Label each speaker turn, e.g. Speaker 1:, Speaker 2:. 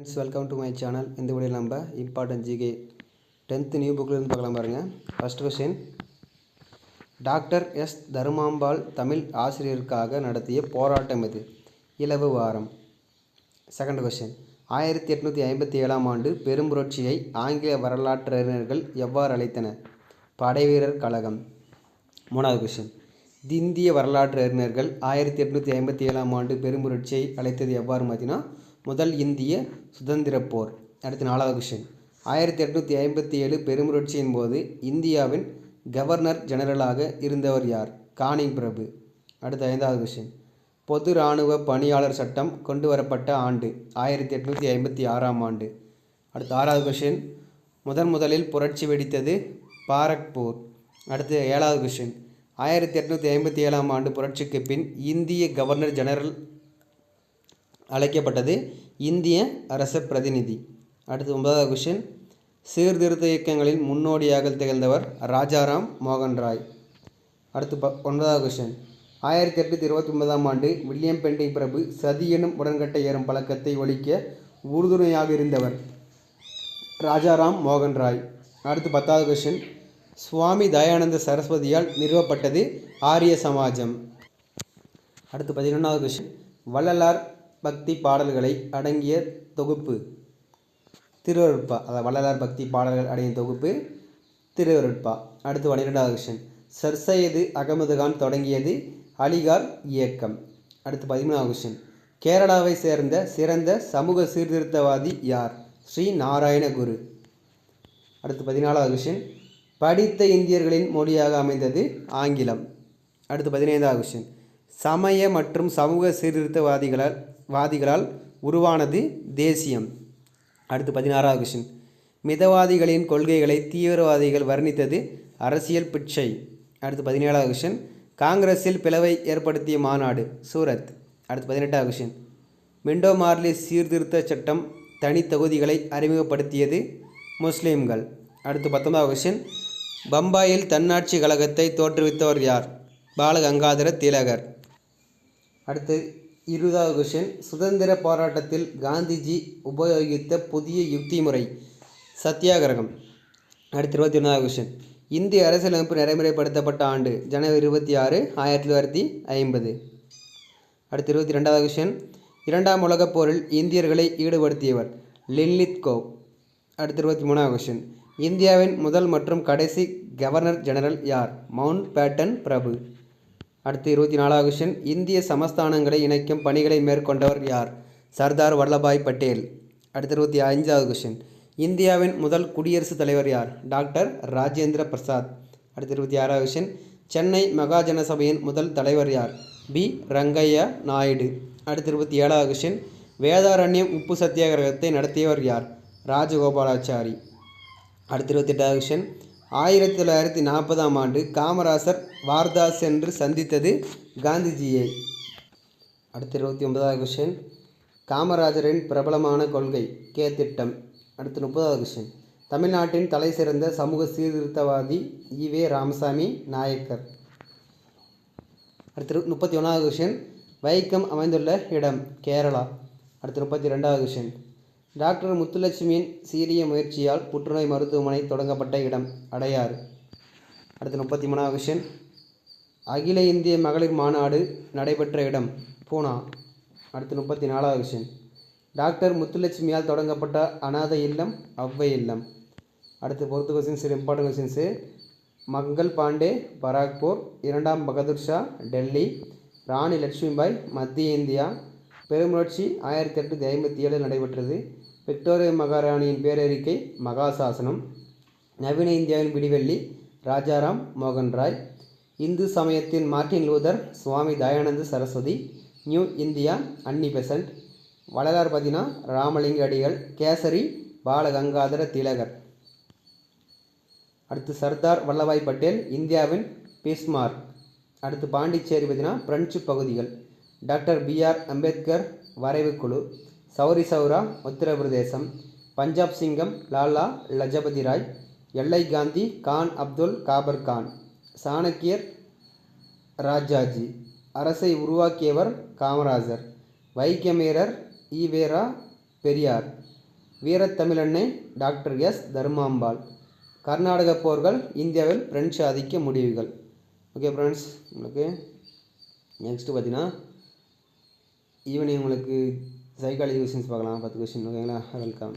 Speaker 1: Friends, welcome to my channel. இந்த வீடியோவில் நம்ம இம்பார்ட்டன்ட் ஜிகே 10th நியூ புக்கில் பார்க்கலாம் பாருங்கள். First question, doctor S Dharumambal Tamil ஆசிரியருக்காக நடத்திய போராட்டம் எது? இலவு வாரம். செகண்ட் கொஸ்டின், 1857ஆம் ஆண்டு பெரும்புரட்சியை ஆங்கில வரலாற்றறிஞர்கள் எவ்வாறு அழைத்தனர்? படைவீரர் கழகம். மூணாவது கொஸ்டின், இந்திய வரலாற்று அறிஞர்கள் 1857ஆம் ஆண்டு பெரும்புரட்சியை அழைத்தது எவ்வாறு பார்த்தீங்கன்னா முதல் இந்திய சுதந்திர போர். அடுத்து நாலாவது கொஸ்டின், 1857 பெரும்புரட்சியின் போது இந்தியாவின் கவர்னர் ஜெனரலாக இருந்தவர் யார்? கானிங் பிரபு. அடுத்து ஐந்தாவது கொஸ்டின், பொது இராணுவ பணியாளர் சட்டம் கொண்டு வரப்பட்ட ஆண்டு? 1856ஆம் ஆண்டு. அடுத்து ஆறாவது கொஸ்டின், முதலில் புரட்சி வெடித்தது? பாரக்பூர். அடுத்து ஏழாவது கொஸ்டின், 1857ஆம் ஆண்டு புரட்சிக்கு பின் இந்திய கவர்னர் ஜெனரல் அழைக்கப்பட்டது இந்திய அரச பிரதிநிதி. அடுத்து ஒன்பதாவது கொஸ்டின், சீர்திருத்த இயக்கங்களின் முன்னோடியாக திகழ்ந்தவர் ராஜாராம் மோகன் ராய். அடுத்து ஒன்பதாவது கொஸ்டின், 1829ஆம் ஆண்டு வில்லியம் பெண்டிங் பிரபு சதி எனும் உடன்கட்டை ஏறும் பழக்கத்தை ஒழிக்க உறுதுணையாக இருந்தவர் ராஜாராம் மோகன் ராய். அடுத்து 10வது கொஸ்டின், சுவாமி தயானந்த சரஸ்வதியால் நிறுவப்பட்டது ஆரிய சமாஜம். அடுத்து 11வது கொஸ்டின், வள்ளலார் பக்தி பாடல்களை அடங்கிய தொகுப்பு? திருவருட்பா. அதாவது வள்ளலார் பக்தி பாடல்கள் அடங்கிய தொகுப்பு திருவருட்பா. அடுத்து 12வது கொஸ்டின், சர் சையது அகமது கான் தொடங்கியது அலிகார் இயக்கம். அடுத்து 13வது கொஸ்டின், கேரளாவை சேர்ந்த சிறந்த சமூக சீர்திருத்தவாதி யார்? ஸ்ரீ நாராயண குரு. அடுத்து 14வது கொஸ்டின், படித்த இந்தியர்களின் மொழியாக அமைந்தது ஆங்கிலம். அடுத்து 15வது கொஸ்டின், சமய மற்றும் சமூக சீர்திருத்தவாதிகளால் உருவானது தேசியம். அடுத்து 16வது கொஸ்டின், மிதவாதிகளின் கொள்கைகளை தீவிரவாதிகள் வர்ணித்தது அரசியல் பிச்சை. அடுத்து 17வது கொஸ்டின், காங்கிரஸில் பிளவை ஏற்படுத்திய மாநாடு? சூரத். அடுத்து 18வது கொஸ்டின், மிண்டோ மார்லி சீர்திருத்த சட்டம் தனி தொகுதிகளை அறிமுகப்படுத்தியது முஸ்லீம்கள். அடுத்து 19வது கொஸ்டின், பம்பாயில் தன்னாட்சி கழகத்தை தோற்றுவித்தவர் யார்? பாலகங்காதர திலகர். அடுத்து 20வது கொஸ்டின், சுதந்திர போராட்டத்தில் காந்திஜி உபயோகித்த புதிய யுக்தி முறை? சத்தியாகிரகம். அடுத்து 21வது கொஸ்டின், இந்திய அரசியலமைப்பு நடைமுறைப்படுத்தப்பட்ட ஆண்டு? ஜனவரி 26, 1950. அடுத்து 22வது கொஸ்டின், இரண்டாம் உலகப் போரில் இந்தியர்களை ஈடுபடுத்தியவர்? லின்லித்கோ. அடுத்து 23வது கொஸ்டின், இந்தியாவின் முதல் மற்றும் கடைசி கவர்னர் ஜெனரல் யார்? மவுண்ட் பேட்டன் பிரபு. அடுத்து 24வது கொஸ்டின், இந்திய சமஸ்தானங்களை இணைக்கும் பணிகளை மேற்கொண்டவர் யார்? சர்தார் வல்லபாய் பட்டேல். அடுத்து 25வது கொஸ்டின், இந்தியாவின் முதல் குடியரசுத் தலைவர் யார்? டாக்டர் ராஜேந்திர பிரசாத். அடுத்து 26வது கொஸ்டின், சென்னை மகாஜன சபையின் முதல் தலைவர் யார்? பி ரங்கையா நாயுடு. அடுத்து 27வது கொஸ்டின், வேதாரண்யம் உப்பு சத்தியாகிரகத்தை நடத்தியவர் யார்? ராஜகோபாலாச்சாரி. அடுத்து 28வது கொஸ்டின், 1940ஆம் ஆண்டு காமராசர் வார்தா சென்று சந்தித்தது காந்திஜியை? அடுத்து 29வது கொஸ்டின், காமராஜரின் பிரபலமான கொள்கை? கே திட்டம். அடுத்து 30வது கொஸ்டின், தமிழ்நாட்டின் தலை சிறந்த சமூக சீர்திருத்தவாதி? ஈவே ராமசாமி நாயக்கர். அடுத்து 31வது கொஸ்டின், வைக்கம் அமைந்துள்ள இடம்? கேரளா. அடுத்து 32வது கொஸ்டின், டாக்டர் முத்துலட்சுமியின் சீரிய முயற்சியால் புற்றுநோய் மருத்துவமனை தொடங்கப்பட்ட இடம்? அடையாறு. அடுத்து 33வது கொஸ்டின், அகில இந்திய மகளிர் மாநாடு நடைபெற்ற இடம்? பூனா. அடுத்து 34வது கொஸ்டின், டாக்டர் முத்துலட்சுமியால் தொடங்கப்பட்ட அநாதை இல்லம்? அவ்வை இல்லம். அடுத்து பொறுத்து questions, important questions. Mangal Pandey Barrackpore, இரண்டாம் பகதூர் ஷா டெல்லி, ராணி லட்சுமிபாய் மத்திய இந்தியா. பெருமுரட்சி 1857 நடைபெற்றது. விக்டோரியா மகாராணியின் பேரறிக்கை மகாசாசனம். நவீன இந்தியாவின் விடிவெள்ளி ராஜாராம் மோகன் ராய். இந்து சமயத்தின் Martin Luther Swami Dayananda Saraswati. New India Annie Besant. Vallalar பதினா ராமலிங்க அடிகள். கேசரி பாலகங்காதர திலகர். அடுத்து சர்தார் வல்லபாய் பட்டேல் இந்தியாவின் பிஸ்மார்க். அடுத்து பாண்டிச்சேரி பதினா பிரெஞ்சு பகுதிகள். டாக்டர் BR அம்பேத்கர் வரைவு குழு. சௌரி சௌரா உத்தரப்பிரதேசம். பஞ்சாப் சிங்கம் லாலா லஜபதி ராய். எல்லை காந்தி கான் அப்துல் காபர் கான். சாணக்கியர் ராஜாஜி. அரசை உருவாக்கியவர் காமராஜர். வைக்கமேரர் ஈவேரா பெரியார். வீரத்தமிழன்னை டாக்டர் எஸ் தர்மாம்பாள். கர்நாடக போர்கள் இந்தியாவில் பிரெஞ்சு ஆதிக்க முடிவுகள். ஓகே ஃப்ரெண்ட்ஸ், உங்களுக்கு நெக்ஸ்ட்டு பார்த்தீங்கன்னா ஈவினிங் உங்களுக்கு சைக்காலஜி கொஸ்டின்ஸ் பார்க்கலாம் 10 கொஸ்டின். ஓகேங்களா? வெல்கம்.